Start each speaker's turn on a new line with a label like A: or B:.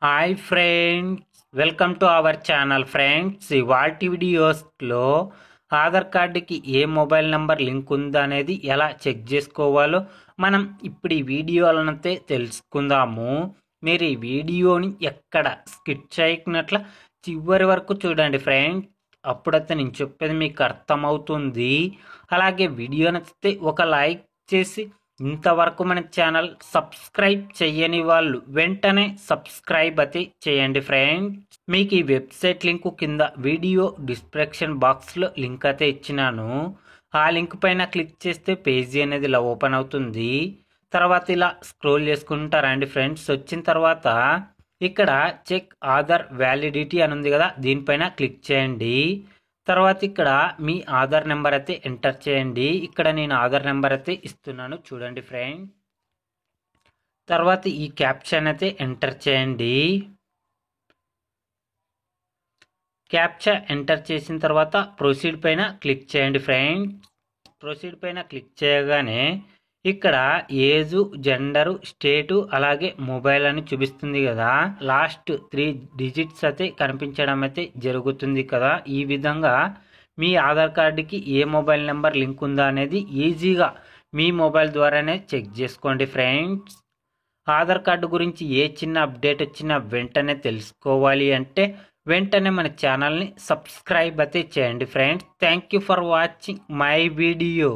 A: Hi friends, welcome to our channel friends. ఇవాల్టి వీడియోస్లో ఆధార్ కార్డుకి ఏ మొబైల్ నెంబర్ లింక్ ఉందా అనేది ఎలా చెక్ చేసుకోవాలో మనం ఇప్పుడు ఈ వీడియోలనైతే తెలుసుకుందాము. మీరు ఈ వీడియోని ఎక్కడ స్కిప్ చేయకున్నట్ల చివరి వరకు చూడండి ఫ్రెండ్స్. అప్పుడైతే నేను చెప్పేది మీకు అర్థమవుతుంది. అలాగే వీడియో నచ్చితే ఒక లైక్ చేసి ఇంతవరకు మన ఛానల్ సబ్స్క్రైబ్ చేయని వాళ్ళు వెంటనే సబ్స్క్రైబ్ అయితే చేయండి ఫ్రెండ్స్. మీకు ఈ వెబ్సైట్ లింక్ కింద వీడియో డిస్క్రిప్షన్ బాక్స్లో లింక్ అయితే ఇచ్చినాను. ఆ లింక్ పైన క్లిక్ చేస్తే పేజీ అనేది ఇలా ఓపెన్ అవుతుంది. తర్వాత ఇలా స్క్రోల్ చేసుకుంటారండి ఫ్రెండ్స్. వచ్చిన తర్వాత ఇక్కడ చెక్ ఆధార్ వ్యాలిడిటీ అని ఉంది కదా, దీనిపైన క్లిక్ చేయండి. తర్వాత ఇక్కడ మీ ఆధార్ నెంబర్ అయితే ఎంటర్ చేయండి. ఇక్కడ నేను ఆధార్ నెంబర్ అయితే ఇస్తున్నాను, చూడండి ఫ్రెండ్. తర్వాత ఈ క్యాప్షన్ అయితే ఎంటర్ చేయండి. క్యాప్చా ఎంటర్ చేసిన తర్వాత ప్రొసీడ్ పైన క్లిక్ చేయండి ఫ్రెండ్. ప్రొసీడ్ పైన క్లిక్ చేయగానే ఇక్కడ ఏజు, జెండరు, స్టేటు అలాగే మొబైల్ అని చూపిస్తుంది కదా. లాస్ట్ 3 డిజిట్స్ అయితే కనిపించడం అయితే జరుగుతుంది కదా. ఈ విధంగా మీ ఆధార్ కార్డుకి ఏ మొబైల్ నెంబర్ లింక్ ఉందా అనేది ఈజీగా మీ మొబైల్ ద్వారానే చెక్ చేసుకోండి ఫ్రెండ్స్. ఆధార్ కార్డు గురించి ఏ చిన్న అప్డేట్ వచ్చినా వెంటనే తెలుసుకోవాలి అంటే వెంటనే మన ఛానల్ని సబ్స్క్రైబ్ అయితే చేయండి friends. Thank you for watching my video.